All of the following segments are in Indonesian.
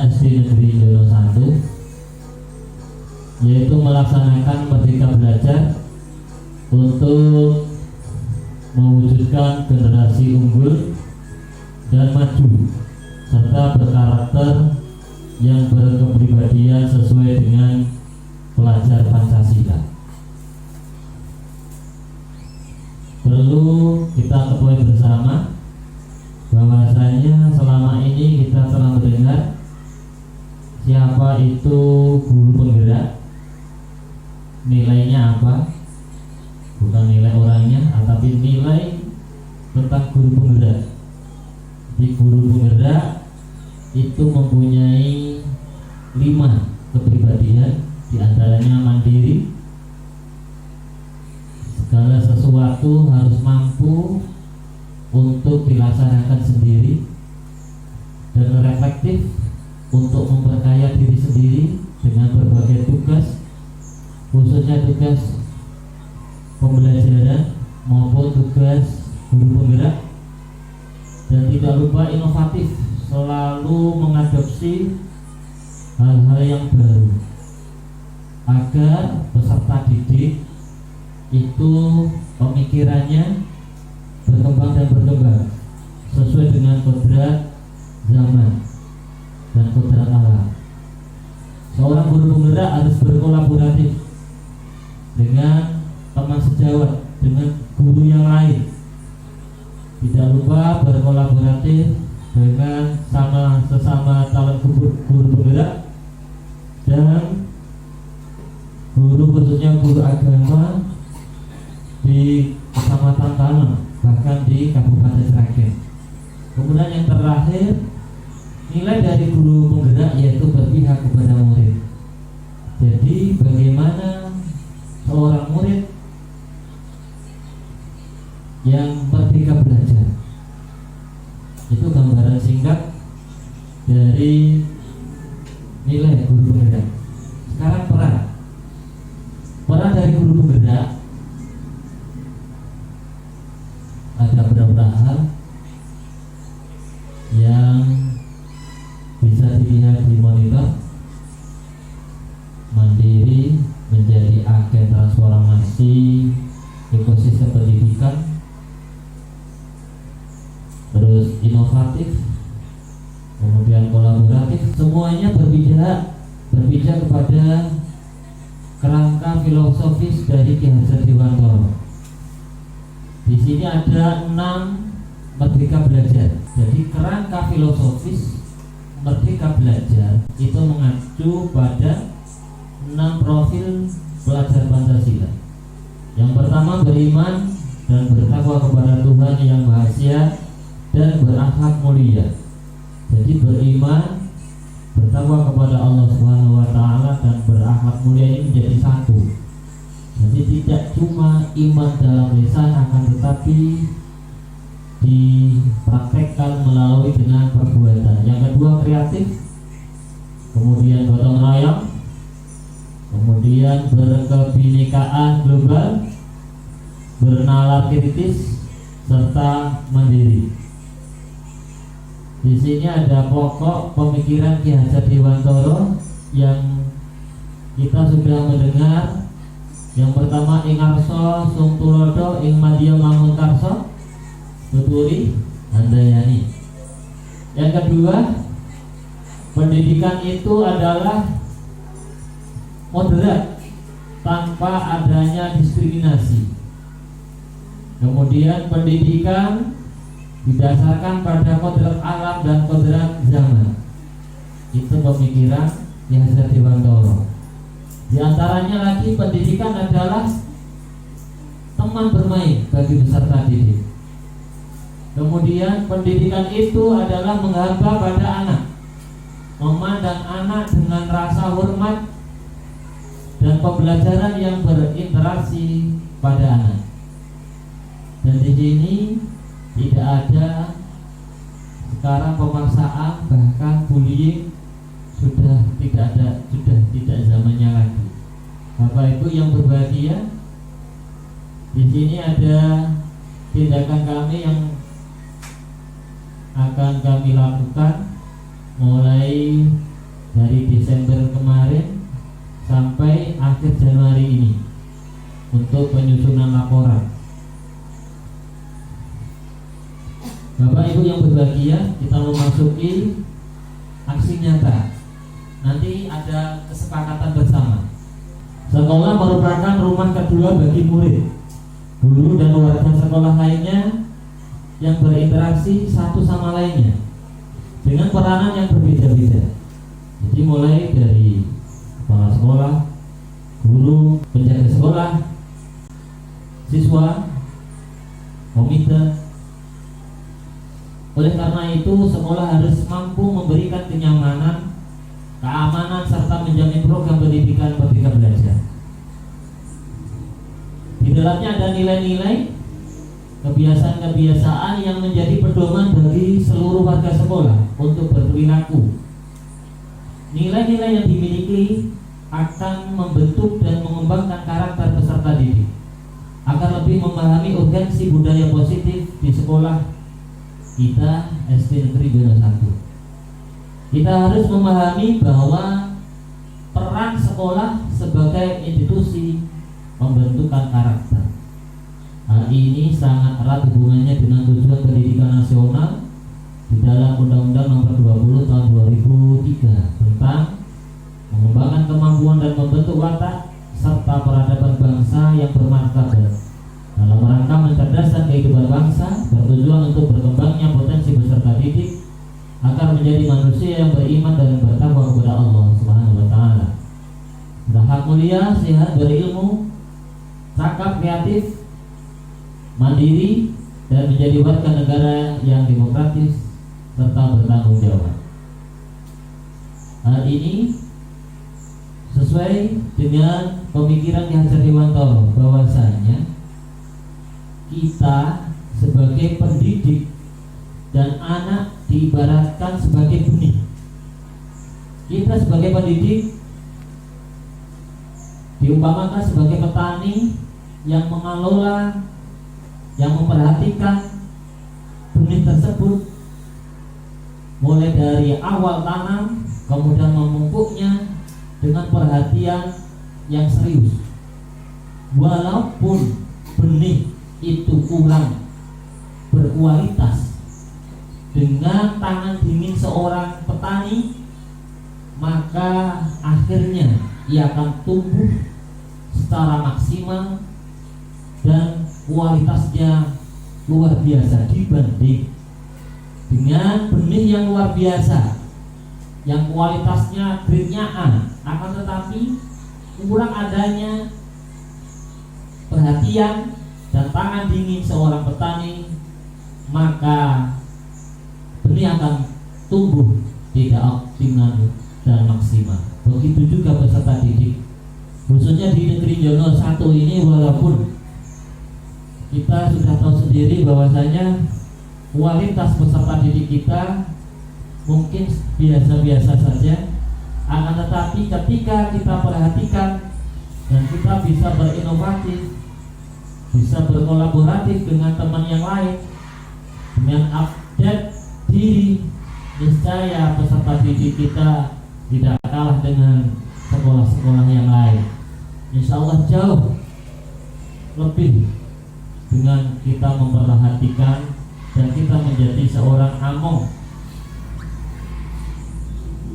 SD Negeri Jono 1, yaitu melaksanakan Merdeka Belajar untuk mewujudkan generasi unggul dan maju serta berkarakter yang berkepribadian sesuai dengan pelajar Pancasila. Perlu kita ketahui bersama bahwasanya selama ini kita telah mendengar siapa itu guru penggerak, nilainya apa, bukan nilai orangnya, tapi nilai tentang guru penggerak. Di guru penggerak itu mempunyai 5 kepribadian, diantaranya mandiri. Segala sesuatu harus mampu untuk dilaksanakan sendiri, dan reflektif untuk memperkaya diri sendiri dengan berbagai tugas, khususnya tugas pembelajaran maupun tugas guru penggerak. Dan tidak lupa inovatif, selalu mengadopsi hal-hal yang baru agar peserta didik itu pemikirannya berkembang dan berkembang sesuai dengan kodrat zaman dan kodrat alam. Seorang guru penggerak harus berkolaboratif dengan teman sejawat, dengan guru yang lain. Tidak lupa berkolaboratif dengan sesama calon guru penggerak dan guru, khususnya guru agama di Kecamatan Tanah, bahkan di Kabupaten Sragen. Kemudian yang terakhir, nilai dari guru penggerak yaitu berpihak kepada murid. Jadi bagaimana seorang murid yang merdeka belajar, itu gambaran singkat dari nilai guru penggerak. Sekarang peran dari guru penggerak ada beberapa hal yang bisa dilihat di monitor. Mandiri, menjadi agen transformasi ekosistem pendidikan, terus inovatif, kemudian kolaboratif. Semuanya berpijak kepada kerangka filosofis dari Ki Hajar Dewantara. Di sini ada 6 merdeka belajar. Jadi kerangka filosofis merdeka belajar itu mengacu pada 6 profil pelajar Pancasila. Yang pertama, beriman dan bertakwa kepada Tuhan yang Maha Esa dan berakhlak mulia. Jadi beriman, bertakwa kepada Allah Subhanahu wa taala dan berakhlak mulia ini menjadi satu. Jadi tidak cuma iman dalam lisan, akan tetapi dipraktekkan melalui dengan perbuatan. Yang kedua, kreatif, kemudian gotong royong, kemudian berkebinekaan global, bernalar kritis, serta mandiri. Di sini ada pokok pemikiran Ki Hajar Dewantara yang kita sudah mendengar. Yang pertama, ing arsa sung tulodo ing madya mangun karsa tuturi handayani. Yang kedua, pendidikan itu adalah moderat tanpa adanya diskriminasi. Kemudian pendidikan didasarkan pada kodrat alam dan kodrat zaman. Itu pemikiran Ki Hajar Dewantara. Di antaranya lagi, pendidikan adalah teman bermain bagi peserta didik. Kemudian pendidikan itu adalah menghamba pada anak, memandang anak dengan rasa hormat dan pembelajaran yang berinteraksi pada anak. Dan di sini tidak ada sekarang pemaksaan, bahkan bullying sudah tidak zamannya lagi. Bapak Ibu yang berbahagia, di sini ada tindakan kami yang akan kami lakukan mulai Bapak Ibu yang berbahagia, kita memasuki aksi nyata. Nanti ada kesepakatan bersama. Sekolah merupakan rumah kedua bagi murid, guru dan warga sekolah lainnya yang berinteraksi satu sama lainnya dengan peranan yang berbeda-beda. Jadi mulai dari kepala sekolah, guru, penjaga sekolah, siswa, komite. Oleh karena itu, sekolah harus mampu memberikan kenyamanan, keamanan, serta menjamin program pendidikan Merdeka Belajar. Di dalamnya ada nilai-nilai, kebiasaan-kebiasaan yang menjadi pedoman bagi seluruh warga sekolah untuk berperilaku. Nilai-nilai yang dimiliki akan membentuk dan mengembangkan karakter peserta didik agar lebih memahami urgensi budaya positif di sekolah kita SD Negeri Bina 1. Kita harus memahami bahwa peran sekolah sebagai institusi pembentukan karakter. Hal ini sangat erat hubungannya dengan tujuan pendidikan nasional di dalam Undang-Undang Nomor 20 Tahun 2003 tentang mengembangkan kemampuan dan membentuk watak serta peradaban bangsa yang bermartabat dalam rangka mencerdaskan kehidupan bangsa, bertujuan untuk berkembangnya potensi peserta didik agar menjadi manusia yang beriman dan bertakwa kepada Allah Subhanahu wa taala. Berhak mulia, sehat, berilmu, cakap, kreatif, mandiri, dan menjadi warga negara yang demokratis serta bertanggung jawab. Hal ini sesuai dengan pemikiran Ki Hajar Dewantara bahwasanya kita sebagai pendidik dan anak diibaratkan sebagai benih. Kita sebagai pendidik diumpamakan sebagai petani yang mengelola, yang memperhatikan benih tersebut mulai dari awal tanam, kemudian memupuknya dengan perhatian yang serius. Walaupun benih itu kurang berkualitas, dengan tangan dingin seorang petani, maka akhirnya ia akan tumbuh secara maksimal dan kualitasnya luar biasa dibanding dengan benih yang luar biasa yang kualitasnya grade-nya A, akan tetapi kurang adanya perhatian dan tangan dingin seorang petani, maka benih akan tumbuh tidak optimal dan maksimal. Begitu juga peserta didik, khususnya di Negeri Jono 1 ini, walaupun kita sudah tahu sendiri bahwasanya kualitas peserta didik kita mungkin biasa-biasa saja, akan tetapi ketika kita perhatikan dan kita bisa berinovatif, bisa berkolaboratif dengan teman yang lain, dengan update diri, niscaya peserta didik kita tidak kalah dengan sekolah-sekolah yang lain. Insya Allah jauh lebih dengan kita memperhatikan dan kita menjadi seorang among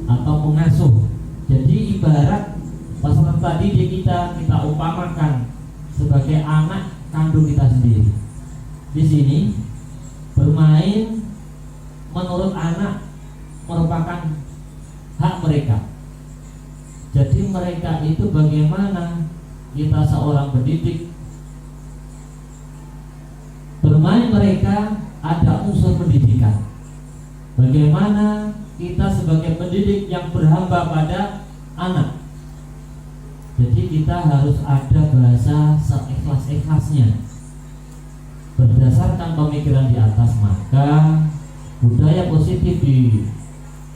atau pengasuh. Jadi ibarat peserta didik kita umpamakan sebagai anak kandung kita sendiri. Di sini bermain menurut anak merupakan hak mereka. Jadi mereka itu bagaimana kita seorang pendidik bermain mereka ada unsur pendidikan. Bagaimana kita sebagai pendidik yang berhamba pada anak. Jadi kita harus ada bahasa seikhlas-ikhlasnya. Berdasarkan pemikiran di atas, maka budaya positif di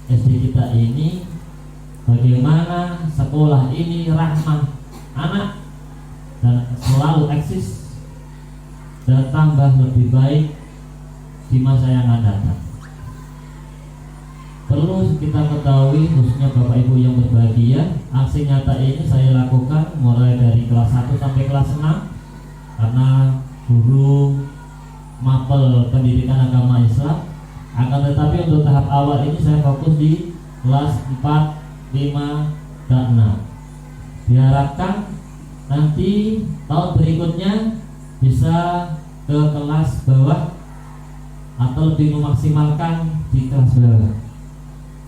SD kita ini, bagaimana sekolah ini rahmah anak dan selalu eksis dan tambah lebih baik di masa yang akan datang. Perlu kita ketahui, khususnya Bapak Ibu yang berbahagia, aksi nyata ini saya lakukan mulai dari kelas 1 sampai kelas 6 karena guru mapel pendidikan agama Islam. Akan tetapi untuk tahap awal ini saya fokus di kelas 4, 5, dan 6. Diharapkan nanti tahun berikutnya bisa ke kelas bawah atau lebih memaksimalkan di kelas bawah.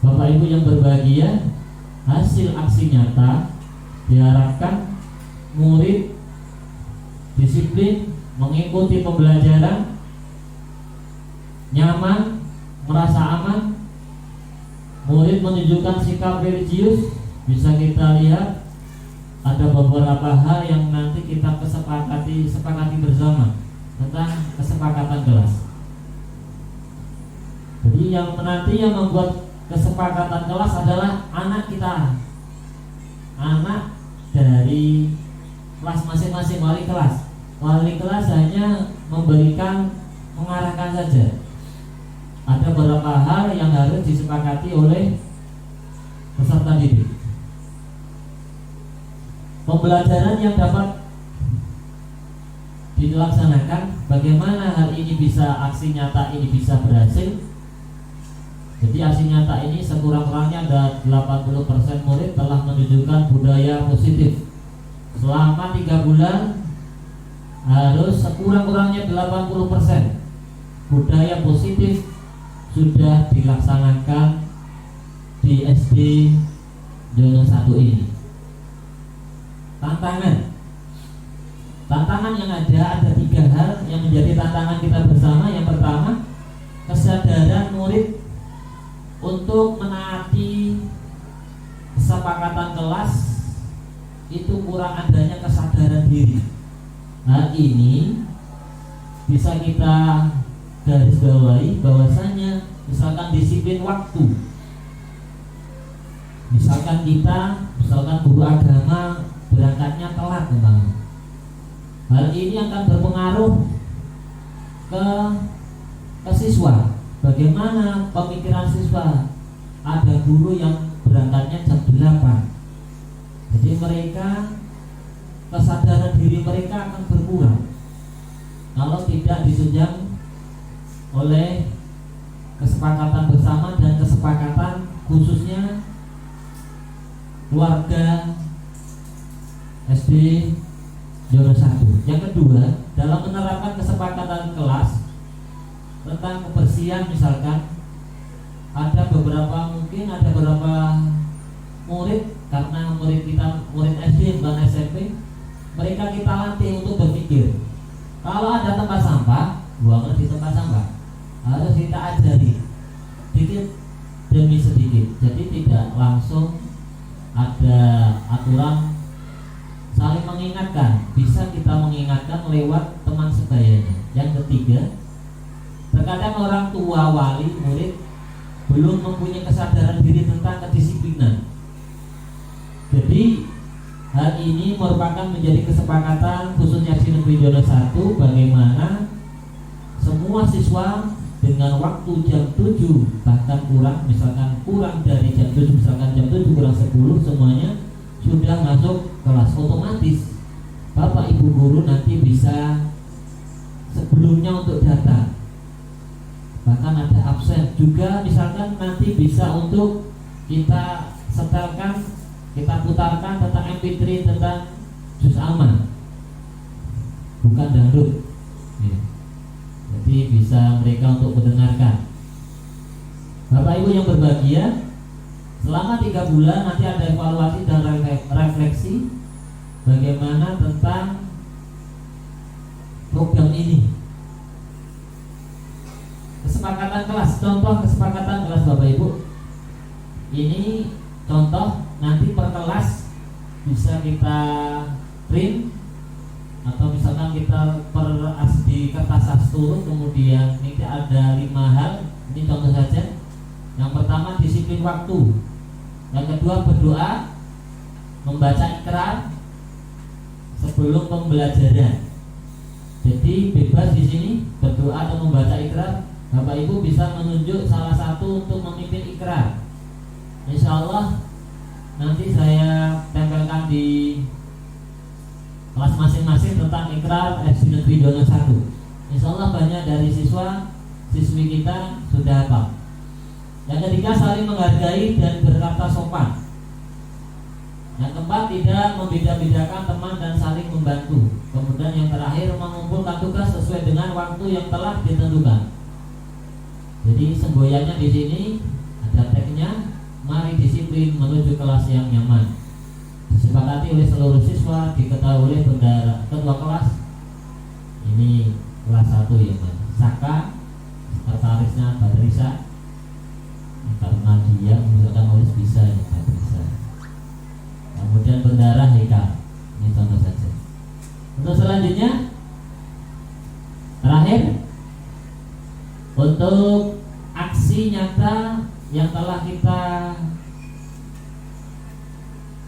Bapak Ibu yang berbahagia, hasil aksi nyata diharapkan murid disiplin mengikuti pembelajaran, nyaman, merasa aman. Murid menunjukkan sikap religius. Bisa kita lihat ada beberapa hal yang nanti kita sepakati bersama tentang kesepakatan kelas. Jadi yang membuat kesepakatan kelas adalah anak kita, anak dari kelas masing-masing, wali kelas. Wali kelas hanya mengarahkan saja. Ada beberapa hal yang harus disepakati oleh peserta didik. Pembelajaran yang dapat dilaksanakan, bagaimana hal ini bisa, aksi nyata ini bisa berhasil. Jadi aksi nyata ini sekurang-kurangnya ada 80% murid telah menunjukkan budaya positif. Selama 3 bulan harus sekurang-kurangnya 80% budaya positif sudah dilaksanakan di SD Jono 1 ini. Tantangan yang ada 3 hal yang menjadi tantangan kita bersama. Yang pertama, kesadaran murid untuk menaati kesepakatan kelas itu kurang adanya kesadaran diri. Hal ini bisa kita garis bawahi bahwasanya misalkan disiplin waktu. Misalkan guru agama berangkatnya telat memang. Hal ini akan berpengaruh ke siswa. Bagaimana pemikiran siswa? Ada guru yang berangkatnya jam 8. Jadi mereka, kesadaran diri mereka akan berkurang kalau tidak disunjang oleh kesepakatan bersama dan kesepakatan khususnya keluarga SD Jono 1. Yang kedua, dalam menerapkan kesepakatan kelas tentang kebersihan, misalkan ada beberapa murid, karena murid kita murid SD bukan SMP, mereka kita latih untuk berpikir. Kalau ada tempat sampah, buanglah di tempat sampah. Harus kita ajari sedikit demi sedikit. Jadi tidak langsung ada aturan, saling mengingatkan. Bisa kita mengingatkan lewat teman sebayanya. Yang ketiga, terkadang orang tua, wali, murid belum mempunyai kesadaran diri tentang kedisiplinan. Jadi hal ini merupakan menjadi kesepakatan khususnya di Negeri Jono 1, bagaimana semua siswa dengan waktu jam 7 bahkan misalkan kurang dari jam 7, misalkan jam 7 kurang 10, semuanya sudah masuk kelas. Otomatis Bapak Ibu guru nanti bisa sebelumnya untuk datang, bahkan ada absen juga. Misalkan nanti bisa untuk kita setelkan, kita putarkan tentang MP3 tentang Juz Aman, bukan dangdut ya. Jadi bisa mereka untuk mendengarkan. Bapak Ibu yang berbahagia, selama 3 bulan nanti ada evaluasi dan refleksi bagaimana tentang program ini. Kesepakatan kelas, contoh kesepakatan kelas Bapak Ibu. Ini contoh, nanti per kelas bisa kita print atau misalkan kita di kertas astur. Kemudian ini ada 5 hal. Ini contoh saja. Yang pertama, disiplin waktu. Yang kedua, berdoa, membaca ikrar sebelum pembelajaran. Jadi bebas di sini berdoa atau membaca ikrar. Bapak Ibu bisa menunjuk salah satu untuk memimpin ikrar. Insya Allah nanti saya tempelkan di kelas masing-masing tentang ikrar SD Negeri Jono 1. Insya Allah banyak dari siswi kita sudah hafal. Yang ketiga, saling menghargai dan berkata sopan. Yang keempat, tidak membeda-bedakan teman dan saling membantu. Kemudian yang terakhir, mengumpulkan tugas sesuai dengan waktu yang telah ditentukan. Jadi semboyannya di sini ada tagnya, mari disiplin menuju kelas yang nyaman. Disepakati oleh seluruh siswa, diketahui oleh bendahara ketua kelas. Ini kelas 1 ya Mas. Saka, sekretarisnya Badrisa. Karena dia misalkan oleh bisa ya Badrisa. Kemudian bendahara Heka. Ini contoh saja. Untuk selanjutnya, terakhir, untuk aksi nyata yang telah kita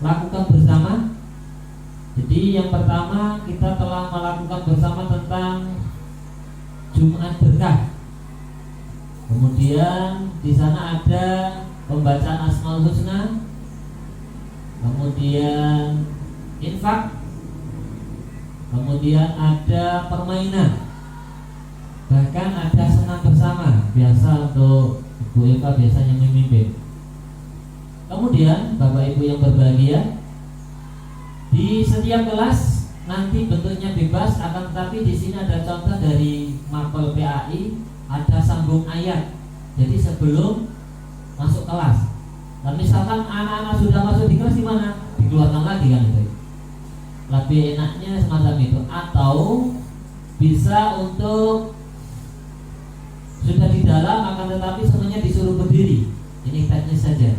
lakukan bersama. Jadi yang pertama, kita telah melakukan bersama tentang Jumat Berkah. Kemudian di sana ada pembacaan Asmaul Husna, kemudian infak, kemudian ada permainan, bahkan ada senam bersama. Biasa untuk Ibu Eva biasanya memimpin. Kemudian Bapak Ibu yang berbahagia, di setiap kelas nanti bentuknya bebas, akan tetapi di sini ada contoh dari mapel PAI, ada sambung ayat. Jadi sebelum masuk kelas, dan misalkan anak-anak sudah masuk di kelas, di mana? Dikeluarkan lagi kan itu. Lebih enaknya semacam itu. Atau bisa untuk sudah di dalam, akan tetapi semuanya disuruh berdiri. Ini teknis saja.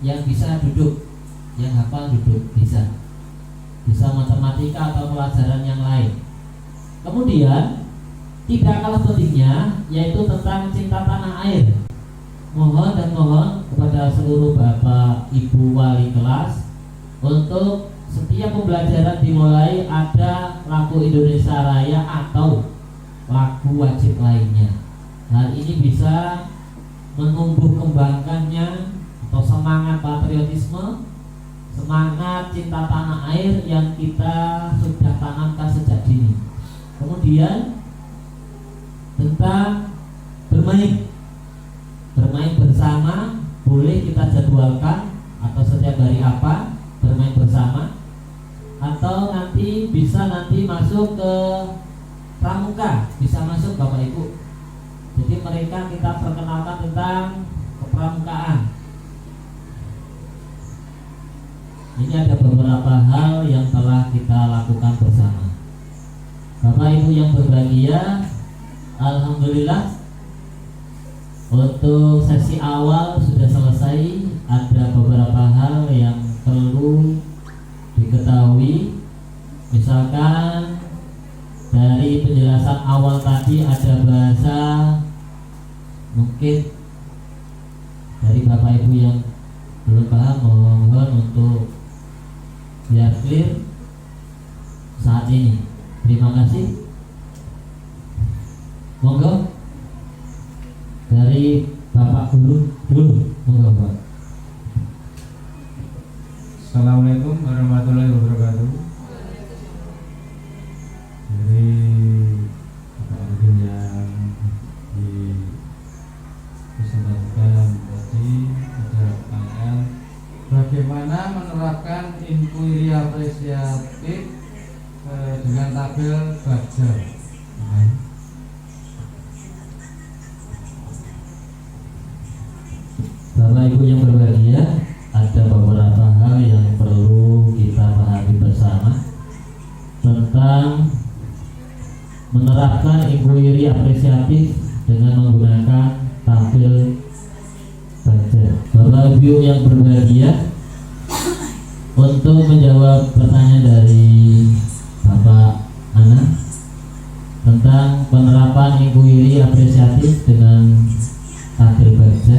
Yang bisa duduk, yang hafal duduk, bisa matematika atau pelajaran yang lain. Kemudian tidak kalah pentingnya, yaitu tentang cinta tanah air. Mohon kepada seluruh Bapak Ibu wali kelas untuk setiap pembelajaran dimulai ada lagu Indonesia Raya atau lagu wajib lainnya. Hal ini bisa menumbuh kembangkannya atau semangat patriotisme, semangat cinta tanah air yang kita sudah tanamkan sejak dini. Kemudian tentang bermain bersama, boleh kita jadwalkan atau setiap hari apa bermain bersama, atau nanti bisa masuk ke pramuka, bisa masuk Bapak Ibu. Jadi mereka kita perkenalkan tentang kepramukaan. Ini ada beberapa hal yang telah kita lakukan bersama. Bapak Ibu yang berbahagia, alhamdulillah untuk sesi awal sudah selesai. Ada beberapa hal yang perlu diketahui. Misalkan dari penjelasan awal tadi ada bahasa, mungkin dari Bapak Ibu yang belum paham, mohon untuk biar clear saat ini. Terima kasih. Monggo dari Bapak Guru dulu, monggo Pak. Assalamualaikum warahmatullahi wabarakatuh. Dari Bapak Arifin yang dipresentasikan tadi, ada pertanyaan bagaimana menerapkan inquiry apresiatif dengan tabel baca. Bapak Ibu yang berbahagia, ada beberapa hal yang perlu kita pahami bersama tentang menerapkan inquiry apresiatif dengan menggunakan tabel baca. Bapak Ibu yang berbahagia, untuk menjawab pertanyaan dari Bapak Ana tentang penerapan inquiry apresiatif dengan tabel baca,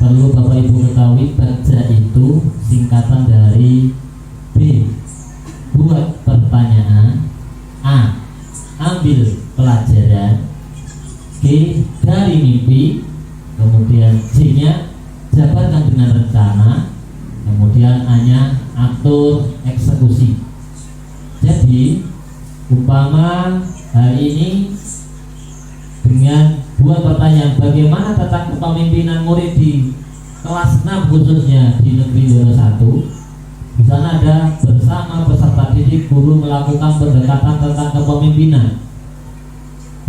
perlu Bapak Ibu ketahui baca itu singkatan dari B, buat pertanyaan, A, ambil pelajaran, G, dari mimpi, kemudian C-nya jabarkan dengan rencana, kemudian A-nya atur eksekusi. Jadi umpama hari ini pertanyaan, bagaimana tentang kepemimpinan murid di kelas 6 khususnya di negeri Jono 1? Di sana ada bersama peserta didik guru melakukan pendekatan tentang kepemimpinan.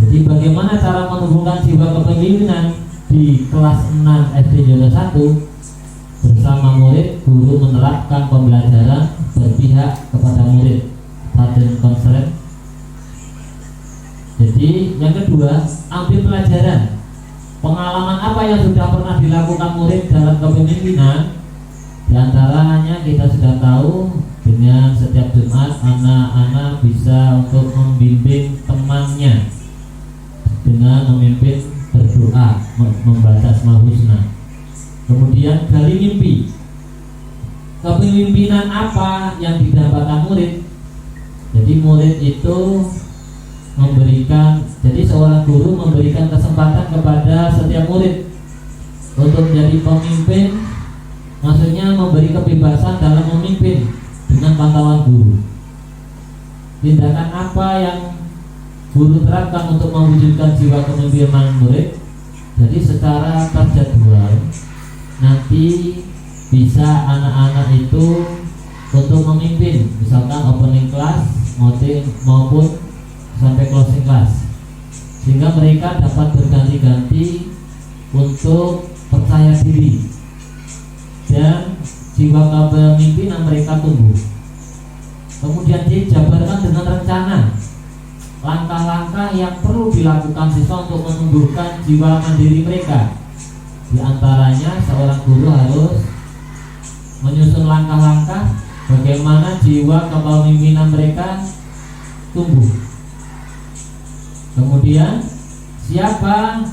Jadi bagaimana cara menumbuhkan jiwa kepemimpinan di kelas 6 SD Jono 1? Bersama murid, guru menerapkan pembelajaran berpihak kepada murid, student concern. Jadi yang kedua, ambil pelajaran. Pengalaman apa yang sudah pernah dilakukan murid dalam kepemimpinan? Di antaranya kita sudah tahu dengan setiap Jumat anak-anak bisa untuk membimbing temannya dengan memimpin berdoa, membaca Asmaul Husna. Kemudian gali mimpi. Kepemimpinan apa yang didapatkan murid? Jadi murid itu memberikan, jadi seorang guru memberikan kesempatan kepada setiap murid untuk menjadi pemimpin. Maksudnya memberi kebebasan dalam memimpin dengan pantauan guru. Tindakan apa yang guru terapkan untuk mewujudkan jiwa kepemimpinan murid? Jadi secara terjadwal nanti bisa anak-anak itu untuk memimpin, misalkan opening class maupun sampai closing class, sehingga mereka dapat berganti-ganti untuk percaya diri dan jiwa kepemimpinan mereka tumbuh. Kemudian dijabarkan dengan rencana langkah-langkah yang perlu dilakukan siswa untuk menumbuhkan jiwa mandiri mereka. Di antaranya seorang guru harus menyusun langkah-langkah bagaimana jiwa kepemimpinan mereka tumbuh. Kemudian siapa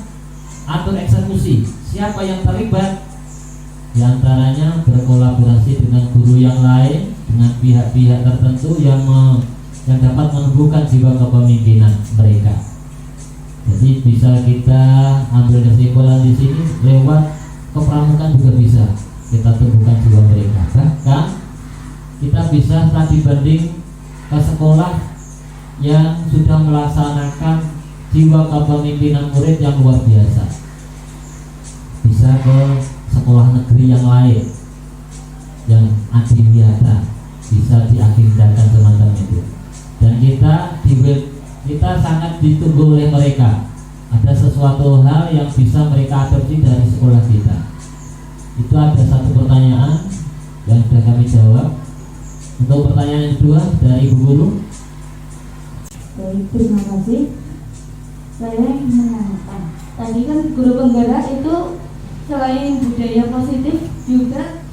atur eksekusi, siapa yang terlibat. Di antaranya berkolaborasi dengan guru yang lain, dengan pihak-pihak tertentu yang dapat menumbuhkan jiwa kepemimpinan mereka. Jadi bisa kita ambil kesimpulan di sini, lewat kepramukaan juga bisa kita tumbuhkan jiwa mereka. Bahkan kita bisa tadi banding ke sekolah yang sudah melaksanakan jiwa kepemimpinan murid yang luar biasa. Bisa ke sekolah negeri yang lain yang adiwiyata, bisa diagendakan semacam itu. Dan kita sangat ditunggu oleh mereka. Ada sesuatu hal yang bisa mereka adopsi dari sekolah kita. Itu ada satu pertanyaan yang sudah kami jawab. Untuk pertanyaan yang kedua dari Ibu Guru. Baik, terima kasih. Saya ingin menanyakan, tadi kan guru penggerak itu selain budaya positif juga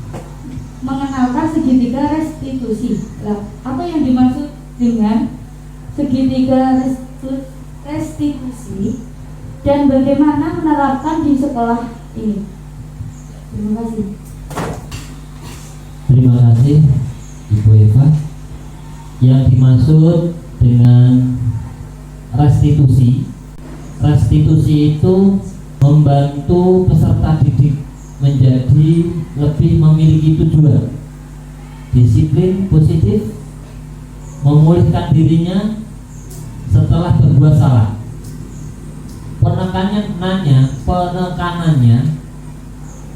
mengenalkan segitiga restitusi. Lah, apa yang dimaksud dengan segitiga restitusi dan bagaimana menerapkan di sekolah ini? Terima kasih. Terima kasih Ibu Eva. Yang dimaksud dengan restitusi itu membantu peserta didik menjadi lebih memiliki tujuan, disiplin positif, memulihkan dirinya setelah berbuat salah. Penekanannya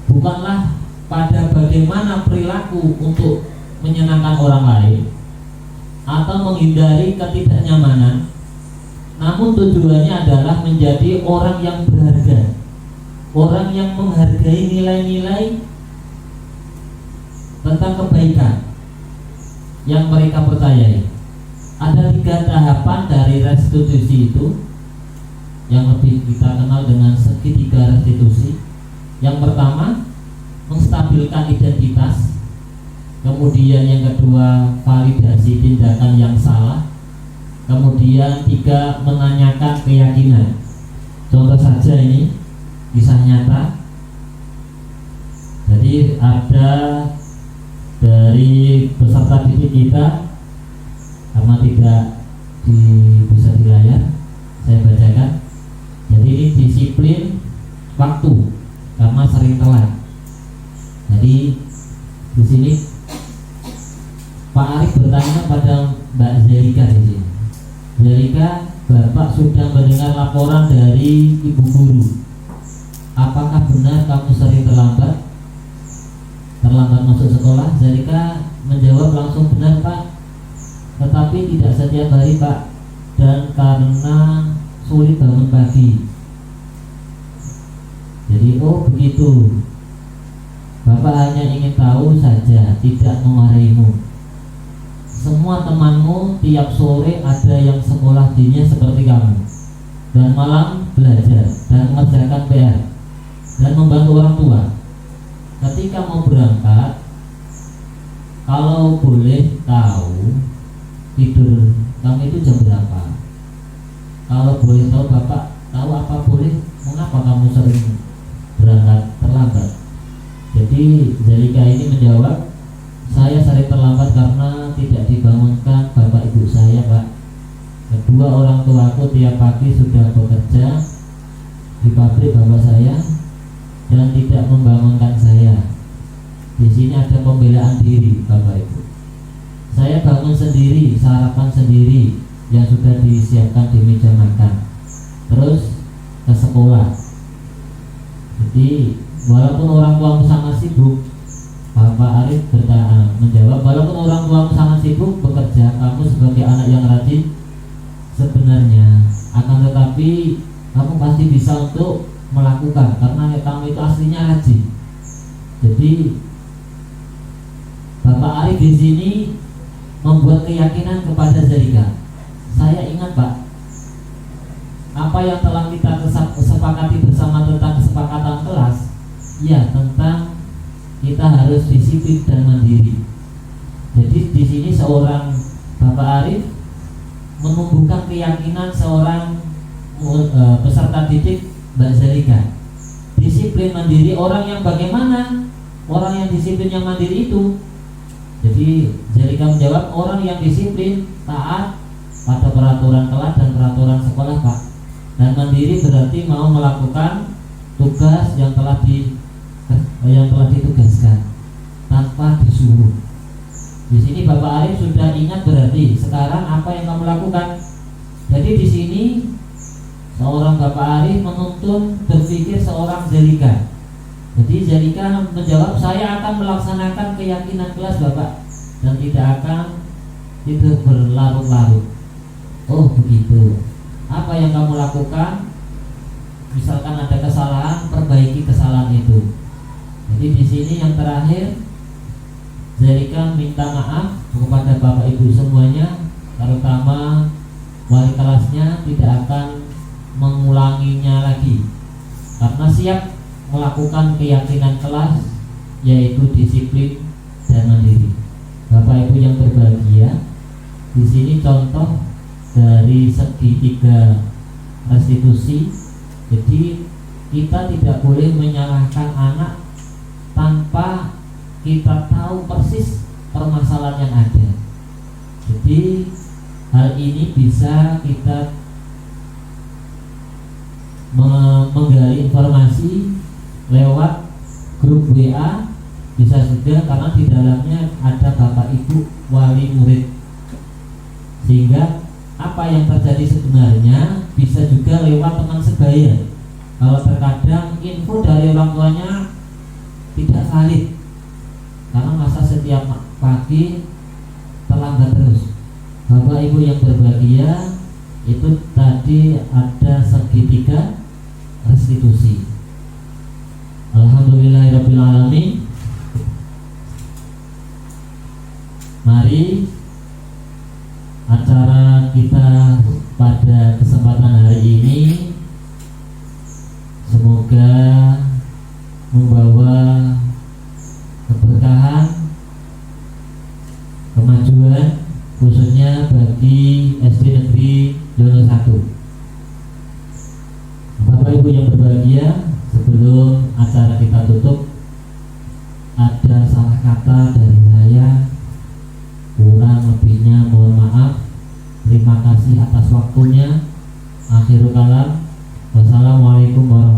bukanlah pada bagaimana perilaku untuk menyenangkan orang lain atau menghindari ketidaknyamanan, namun tujuannya adalah menjadi orang yang berharga, orang yang menghargai nilai-nilai tentang kebaikan yang mereka percayai. Ada 3 tahapan dari restitusi itu yang lebih kita kenal dengan segitiga restitusi. Yang pertama, menstabilkan identitas. Kemudian yang kedua, validasi tindakan yang salah. Kemudian 3, menanyakan keyakinan. Contoh saja ini kisah nyata. Jadi ada dari peserta didik kita, karena tidak bisa di layar, saya bacakan. Jadi ini disiplin waktu karena sering telat. Jadi di sini Pak Arif bertanya pada Mbak Zelika di sini. Zelika, Bapak sudah mendengar laporan dari Ibu Guru apakah benar kamu sering terlambat masuk sekolah? Zalika menjawab langsung, benar Pak, tetapi tidak setiap hari Pak, dan karena sulit bangun pagi. Jadi oh begitu, Bapak hanya ingin tahu saja, tidak memarahimu. Semua temanmu tiap sore ada yang sekolah dinya seperti kamu, dan malam belajar dan mengerjakan PR dan membantu orang tua. Ketika mau berangkat, kalau boleh tahu tidur kamu itu jam berapa? Kalau boleh tahu Bapak tahu apa boleh, mengapa kamu sering berangkat terlambat? Jadi Zalika ini menjawab, saya sering terlambat karena tidak dibangunkan bapak ibu saya Pak. Kedua orang tuaku tiap pagi sudah bekerja di pabrik bapak saya dan tidak membangunkan saya. Di sini ada pembelaan diri bapak ibu. Saya bangun sendiri, sarapan sendiri yang sudah disiapkan di meja makan, terus ke sekolah. Jadi walaupun orang tuamu sangat sibuk, Bapak Arif menjawab, walaupun orang tuamu sangat sibuk bekerja, kamu sebagai anak yang rajin sebenarnya, akan tetapi kamu pasti bisa untuk melakukan karena kamu itu aslinya rajin. Jadi Bapak Arif di sini membuat keyakinan kepada Zalika. Saya ingat Pak, apa yang telah kita sepakati bersama tentang kesepakatan kelas, ya tentang kita harus disiplin dan mandiri. Jadi di sini seorang Bapak Arif menumbuhkan keyakinan seorang peserta didik Mbak Zalika. Disiplin mandiri, orang yang bagaimana? Orang yang disiplin yang mandiri itu. Jadi Zalika menjawab, orang yang disiplin taat pada peraturan kelas dan peraturan sekolah Pak. Dan mandiri berarti mau melakukan tugas yang telah ditugaskan tanpa disuruh. Di sini Bapak Arif sudah ingat berarti sekarang apa yang kamu lakukan. Jadi di sini seorang Bapak Arif menuntun berpikir seorang Zalika. Jadi Zalika menjawab, saya akan melaksanakan keyakinan kelas Bapak dan tidak berlarut-larut. Oh begitu. Apa yang kamu lakukan? Misalkan ada kesalahan, perbaiki kesalahan itu. Jadi di sini yang terakhir Zalika minta maaf kepada Bapak Ibu semuanya, terutama wali kelasnya, tidak akan mengulanginya lagi karena siap melakukan keyakinan kelas, yaitu disiplin dan mandiri. Bapak Ibu yang berbahagia, di sini contoh dari segitiga restitusi. Jadi kita tidak boleh menyalahkan anak tanpa kita tahu persis permasalahan yang ada. Jadi hal ini bisa kita menggali informasi lewat grup WA, bisa juga karena di dalamnya ada Bapak Ibu wali murid, sehingga apa yang terjadi sebenarnya bisa juga lewat teman sebaya. Kalau terkadang info dari orang tuanya tidak valid karena masa setiap pagi terlambat terus. Bapak Ibu yang berbahagia, itu tadi ada segitiga restitusi. Alhamdulillahirabbil alamin. Mari acara kita pada kesempatan hari ini semoga membawa keberkahan, kemajuan khususnya bagi SD Negeri Yono 1. Bapak Ibu yang berbahagia, sebelum acara kita tutup, ada salah kata dari saya, kurang lebihnya mohon maaf. Terima kasih atas waktunya. Akhirul kalam. Wassalamualaikum warahmatullahi wabarakatuh.